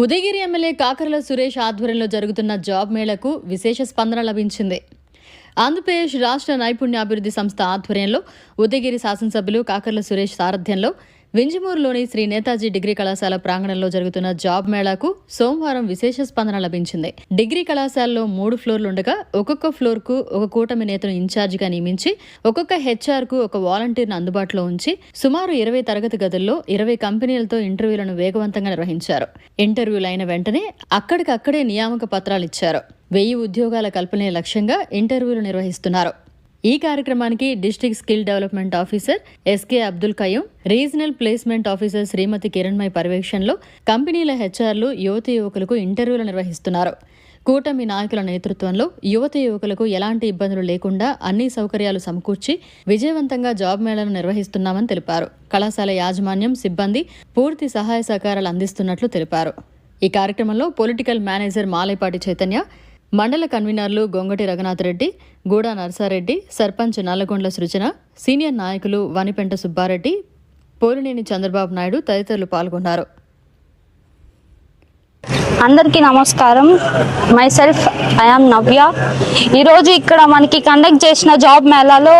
Udayagiri MLA Kakarla Suresh ఆధ్వర్యంలో జరుగుతున్న job మేళకు విశేష స్పందన లభించింది. ఆంధ్రప్రదేశ్ రాష్ట్ర నైపుణ్యాభివృద్ధి సంస్థ ఆధ్వర్యంలో ఉదయగిరి శాసనసభ్యులు కాకర్ల సురేష్ సారథ్యంలో వింజమూరులోని శ్రీ నేతాజీ డిగ్రీ కళాశాల ప్రాంగణంలో జరుగుతున్న జాబ్ మేళాకు సోమవారం విశేష స్పందన లభించింది. డిగ్రీ కళాశాలలో 3 ఫ్లోర్లుండగా ఒక్కొక్క ఫ్లోర్కు ఒక కూటమి నేతను ఇన్ఛార్జిగా నియమించి ఒక్కొక్క హెచ్ఆర్కు ఒక వాలంటీర్ను అందుబాటులో ఉంచి సుమారు 20 తరగతి గదుల్లో 20 కంపెనీలతో ఇంటర్వ్యూలను వేగవంతంగా నిర్వహించారు. ఇంటర్వ్యూలు అయిన వెంటనే అక్కడికక్కడే నియామక పత్రాలు ఇచ్చారు. 1000 ఉద్యోగాల కల్పనే లక్ష్యంగా ఇంటర్వ్యూలు నిర్వహిస్తున్నారు. ఈ కార్యక్రమానికి district skill development officer SK Abdul Qayyum, regional placement officer Shrimati Kiranmayi పర్యవేక్షణలో కంపెనీల హెచ్ఆర్లు యువత యువకులకు ఇంటర్వ్యూలు నిర్వహిస్తున్నారు. కూటమి నాయకుల నేతృత్వంలో యువత యువకులకు ఎలాంటి ఇబ్బందులు లేకుండా అన్ని సౌకర్యాలు సమకూర్చి విజయవంతంగా జాబ్ మేళను నిర్వహిస్తున్నామని తెలిపారు. కళాశాల యాజమాన్యం, సిబ్బంది పూర్తి సహాయ సహకారాలు అందిస్తున్నట్లు తెలిపారు. ఈ కార్యక్రమంలో పొలిటికల్ మేనేజర్ మాలేపాటి చైతన్య, మండల కన్వీనర్లు గొంగటి రఘునాథ్ రెడ్డి, గూడా నర్సారెడ్డి, సర్పంచ్ నల్లగొండ్ల సృజన, సీనియర్ నాయకులు వనిపెంట సుబ్బారెడ్డి, పోలినేని చంద్రబాబు నాయుడు తదితరులు పాల్గొన్నారు. అందరికీ నమస్కారం. మై సెల్ఫ్ ఐఎమ్ నవ్య. ఈరోజు ఇక్కడ మనకి కండక్ట్ చేసిన జాబ్ మేళాలో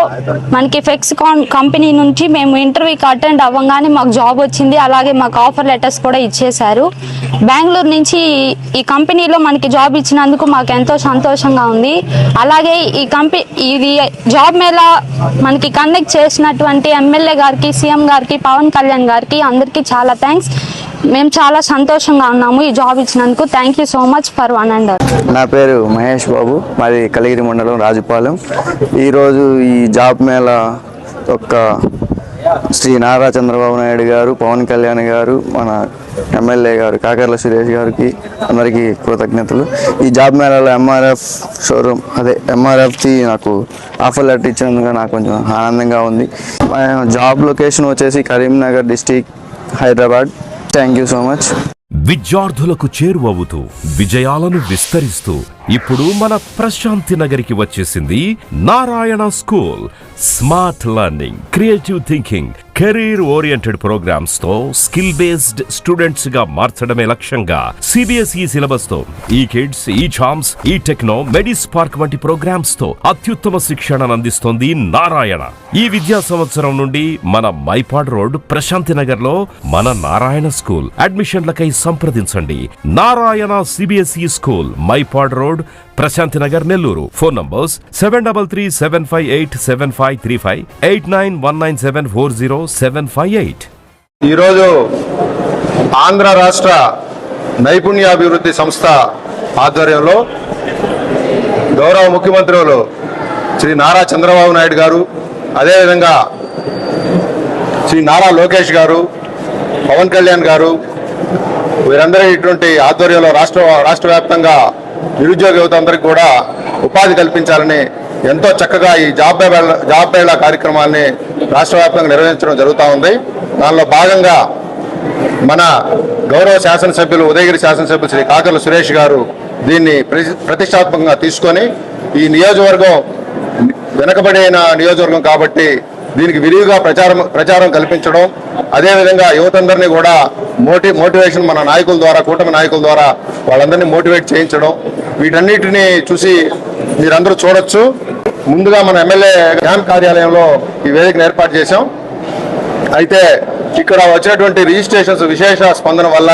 మనకి ఫెక్స్కాన్ కంపెనీ నుంచి మేము ఇంటర్వ్యూకి అటెండ్ అవ్వగానే మాకు జాబ్ వచ్చింది. అలాగే మాకు ఆఫర్ లెటర్స్ కూడా ఇచ్చేశారు. బెంగళూరు నుంచి ఈ కంపెనీలో మనకి జాబ్ ఇచ్చినందుకు మాకు ఎంతో సంతోషంగా ఉంది. అలాగే ఇది జాబ్ మేళా మనకి కండక్ట్ చేసినటువంటి ఎమ్మెల్యే గారికి, సీఎం గారికి, పవన్ కళ్యాణ్ గారికి అందరికీ చాలా థ్యాంక్స్. మేము చాలా సంతోషంగా ఉన్నాము ఈ జాబ్ ఇచ్చినందుకు. Thank you so much for one and all. నా పేరు మహేష్ బాబు, మాది కలిగిరి మండలం రాజుపాలెం. ఈరోజు ఈ జాబ్ మేళా యొక్క శ్రీ నారా చంద్రబాబు నాయుడు గారు, పవన్ కళ్యాణ్ గారు, మన ఎమ్మెల్యే గారు కాకర్ల సురేష్ గారికి అందరికీ కృతజ్ఞతలు. ఈ జాబ్ మేళాలో ఎంఆర్ఎఫ్ షోరూమ్ ఎంఆర్ఎఫ్కి నాకు ఆఫర్ లెటర్ ఇచ్చినందుకు నాకు కొంచెం ఆనందంగా ఉంది. జాబ్ లొకేషన్ వచ్చేసి Karimnagar district, Hyderabad. Thank you so much. విద్యార్థులకు చేరువవుతూ విజయాలను విస్తరిస్తూ ఇప్పుడు మన ప్రశాంతి నగరికి వచ్చేసింది Narayana school. Smart learning, creative thinking, career oriented programs తో స్కిల్ బేస్డ్ స్టూడెంట్స్ గా మార్చడమే లక్ష్యంగా సిబిఎస్ఈ సిలబస్ తో ఈ కిడ్స్, ఈ చామ్స్, ఈ టెక్నో, మెడిస్పార్క్ వంటి ప్రోగ్రామ్స్ తో అత్యుత్తమ శిక్షణను అందిస్తోంది నారాయణ. ఈ విద్యా సంవత్సరం నుండి మన మైపాడ్ రోడ్ ప్రశాంతి నగర్ లో మన నారాయణ స్కూల్. అడ్మిషన్లకై సంప్రదించండి. Narayana CBSE school, Mypadu road, Prashanti Nagar, Nellore. Phone numbers 7337587535, 8919740758. ఈరోజు ఆంధ్ర రాష్ట్ర నైపుణ్యాభివృద్ధి సంస్థ ఆధ్వర్యంలో గౌరవ ముఖ్యమంత్రులు శ్రీ నారా చంద్రబాబు నాయుడు గారు, అదేవిధంగా శ్రీ నారా లోకేష్ గారు, పవన్ కళ్యాణ్ గారు, వీరందరి ఇటువంటి ఆధ్వర్యంలో రాష్ట్ర వ్యాప్తంగా నిరుద్యోగ యువత అందరికీ కూడా ఉపాధి కల్పించాలని ఎంతో చక్కగా ఈ జాబ్ మేళా కార్యక్రమాన్ని రాష్ట్ర వ్యాప్తంగా నిర్వహించడం జరుగుతూ ఉంది. దానిలో భాగంగా మన గౌరవ శాసనసభ్యులు, ఉదయగిరి శాసనసభ్యులు శ్రీ కాకర్ల సురేష్ గారు దీన్ని ప్రతిష్టాత్మకంగా తీసుకొని ఈ నియోజకవర్గం వెనకబడిన నియోజకవర్గం కాబట్టి దీనికి విరివిగా ప్రచారం కల్పించడం, అదేవిధంగా యువతందరినీ కూడా మోటివేషన్ మన నాయకుల ద్వారా, కూటమి నాయకుల ద్వారా వాళ్ళందరినీ మోటివేట్ చేయించడం, వీటన్నిటిని చూసి మీరందరూ చూడొచ్చు. ముందుగా మన ఎమ్మెల్యే క్యాంప్ కార్యాలయంలో ఈ వేదికను ఏర్పాటు చేశాం. అయితే ఇక్కడ వచ్చినటువంటి రిజిస్ట్రేషన్స్ విశేష స్పందన వల్ల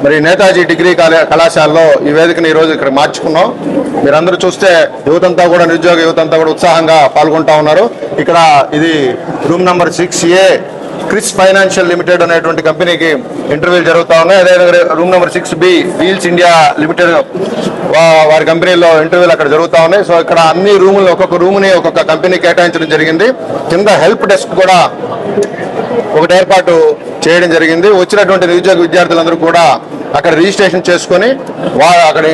మరి నేతాజీ డిగ్రీ కళాశాలలో ఈ వేదికను ఈరోజు ఇక్కడ మార్చుకున్నాం. మీరందరూ చూస్తే యువతంతా కూడా, నిరుద్యోగ యువతంతా కూడా ఉత్సాహంగా పాల్గొంటా ఉన్నారు. ఇక్కడ ఇది room number 6A Chris financial limited అనేటువంటి కంపెనీకి ఇంటర్వ్యూలు జరుగుతూ ఉన్నాయి. అదేవిధంగా room number 6B wheels India limited వారి కంపెనీలో ఇంటర్వ్యూలు అక్కడ జరుగుతూ ఉన్నాయి. సో ఇక్కడ అన్ని రూములు, ఒక్కొక్క రూమ్ని ఒక్కొక్క కంపెనీ కేటాయించడం జరిగింది. కింద హెల్ప్ డెస్క్ కూడా ఒకటి ఏర్పాటు చేయడం జరిగింది. వచ్చినటువంటి నిరుద్యోగ విద్యార్థులందరూ కూడా అక్కడ రిజిస్ట్రేషన్ చేసుకొని అక్కడ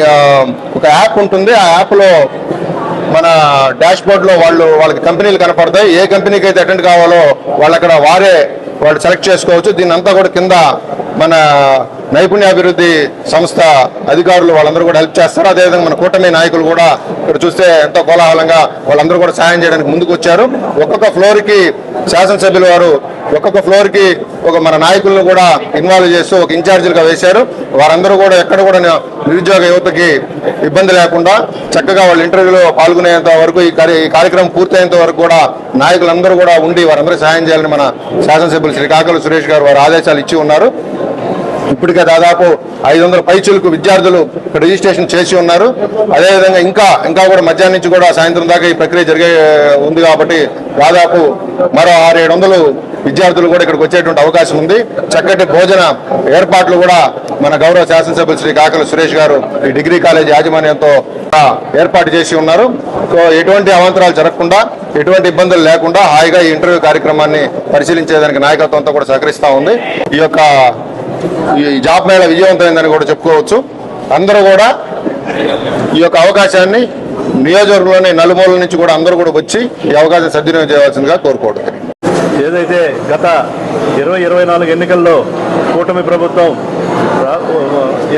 ఒక యాప్ ఉంటుంది. ఆ యాప్లో మన డాష్ బోర్డ్లో వాళ్ళకి కంపెనీలు కనపడతాయి. ఏ కంపెనీకి అయితే అటెండ్ కావాలో వాళ్ళు సెలెక్ట్ చేసుకోవచ్చు. దీని అంతా కూడా కింద మన నైపుణ్యాభివృద్ధి సంస్థ అధికారులు వాళ్ళందరూ కూడా హెల్ప్ చేస్తారు. అదేవిధంగా మన కూటమి నాయకులు కూడా ఇక్కడ చూస్తే ఎంతో కోలాహలంగా వాళ్ళందరూ కూడా సాయం చేయడానికి ముందుకు వచ్చారు. ఒక్కొక్క ఫ్లోర్కి శాసనసభ్యులు వారు ఒక్కొక్క ఫ్లోర్కి మన నాయకులను కూడా ఇన్వాల్వ్ చేస్తూ ఒక ఇన్ఛార్జీలుగా వేశారు. వారందరూ కూడా ఎక్కడ కూడా నిరుద్యోగ యువతకి ఇబ్బంది లేకుండా చక్కగా వాళ్ళ ఇంటర్వ్యూలో పాల్గొనేంత వరకు ఈ కార్యక్రమం పూర్తయ్యేంత వరకు కూడా నాయకులందరూ కూడా ఉండి వారందరూ సహాయం చేయాలని మన శాసనసభ్యులు శ్రీ కాకర్ల సురేష్ గారు వారు ఆదేశాలు ఇచ్చి ఉన్నారు. ఇప్పటికే దాదాపు 500 పైచులకు విద్యార్థులు రిజిస్ట్రేషన్ చేసి ఉన్నారు. అదేవిధంగా ఇంకా కూడా మధ్యాహ్నం నుంచి కూడా సాయంత్రం దాకా ఈ ప్రక్రియ జరిగే ఉంది కాబట్టి దాదాపు మరో 600-700 విద్యార్థులు కూడా ఇక్కడికి వచ్చేటువంటి అవకాశం ఉంది. చక్కటి భోజన ఏర్పాట్లు కూడా మన గౌరవ శాసనసభ్యులు శ్రీ కాకర్ల సురేష్ గారు ఈ డిగ్రీ కాలేజ్ యాజమాన్యంతో ఏర్పాటు చేసి ఉన్నారు. సో ఎటువంటి అవాంతరాలు జరగకుండా ఎటువంటి ఇబ్బందులు లేకుండా హాయిగా ఈ ఇంటర్వ్యూ కార్యక్రమాన్ని పరిశీలించేదానికి నాయకత్వంతో కూడా సహకరిస్తూ ఉంది. ఈ జాబ్ మేళ విజయవంతమైందని కూడా చెప్పుకోవచ్చు. అందరూ కూడా ఈ యొక్క అవకాశాన్ని నియోజకవర్గంలోని నలుమూలల నుంచి కూడా అందరూ కూడా వచ్చి ఈ అవకాశం సద్వినియోగం చేయవలసిందిగా కోరుకోవడం. ఏదైతే గత 2024 ఎన్నికల్లో కూటమి ప్రభుత్వం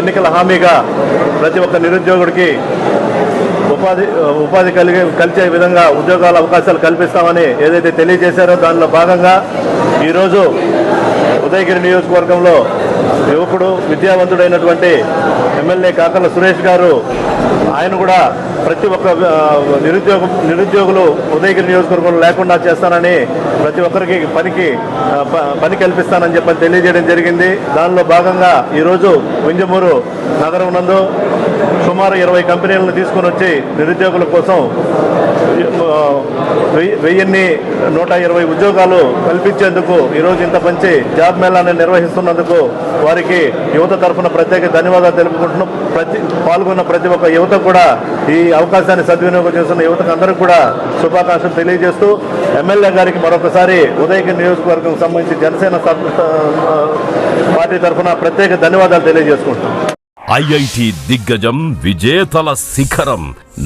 ఎన్నికల హామీగా ప్రతి ఒక్క నిరుద్యోగుడికి ఉపాధి కలిసే విధంగా ఉద్యోగాల అవకాశాలు కల్పిస్తామని ఏదైతే తెలియజేశారో దానిలో భాగంగా ఈరోజు ఉదయగిరి నియోజకవర్గంలో యువకుడు విద్యావంతుడైనటువంటి ఎమ్మెల్యే కాకర్ల సురేష్ గారు ఆయన కూడా ప్రతి ఒక్క నిరుద్యోగులు ఉదయగిరి నియోజకవర్గంలో లేకుండా చేస్తానని ప్రతి ఒక్కరికి పని కల్పిస్తానని చెప్పని తెలియజేయడం జరిగింది. దానిలో భాగంగా ఈరోజు వింజమూరు నగరం నందు సుమారు 20 కంపెనీలను తీసుకొని వచ్చి నిరుద్యోగుల కోసం 1120 ఉద్యోగాలు కల్పించేందుకు ఈరోజు ఇంత మంచి జాబ్ మేళాన్ని నిర్వహిస్తున్నందుకు వారికి యువత తరఫున ప్రత్యేక ధన్యవాదాలు తెలుపుకుంటున్నాం. పాల్గొన్న ప్రతి ఒక్క యువత కూడా ఈ అవకాశాన్ని సద్వినియోగం చేస్తున్న యువతకు అందరికీ కూడా శుభాకాంక్షలు తెలియజేస్తూ ఎమ్మెల్యే గారికి మరొకసారి ఉదయగిరి నియోజకవర్గం సంబంధించి జనసేన పార్టీ తరఫున ప్రత్యేక ధన్యవాదాలు తెలియజేసుకుంటున్నాం. ఐఐటి దిగ్గజం విజేతల శిఖరం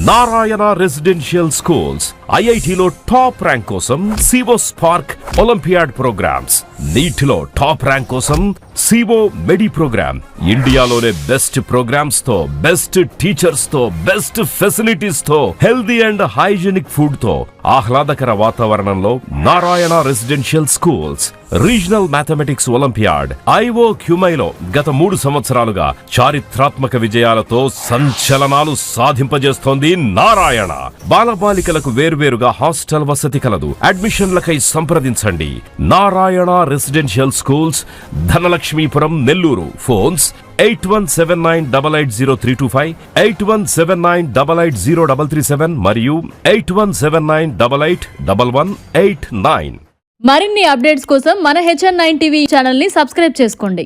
నారాయణ రెసిడెన్షియల్ స్కూల్స్. ఐఐటిలో టాప్ ర్యాంక్ కోసం సివో స్పార్క్ ఒలింపియాడ్ ప్రోగ్రామ్స్, నీటిలో టాప్ ర్యాంక్ కోసం సివో మెడి ప్రోగ్రామ్. ఇండియాలోనే బెస్ట్ ప్రోగ్రామ్స్ తో, బెస్ట్ టీచర్స్ తో, బెస్ట్ ఫెసిలిటీస్ తో, హెల్దీ అండ్ హైజీనిక్ ఫుడ్ తో ఆహ్లాదకర వాతావరణంలో Narayana residential schools. Regional mathematics olympiad ఐఓ క్యూమైలో గత 3 సంవత్సరాలుగా చారిత్రాత్మక విజయాలతో సంచలనాలు సాధింపజేస్తోంది నారాయణ. బాలబాలికలకు వేర్వేరుగా హాస్టల్ వసతి కలదు. అడ్మిషన్లకై సంప్రదించండి. Narayana residential schools, Dhanalakshmipuram, Nellore. Phones 8179880325, 8179880337 మరియు 8179881189. మరిన్ని అప్డేట్స్ కోసం మన HN9 టీవీ ఛానల్ ని సబ్స్క్రైబ్ చేసుకోండి.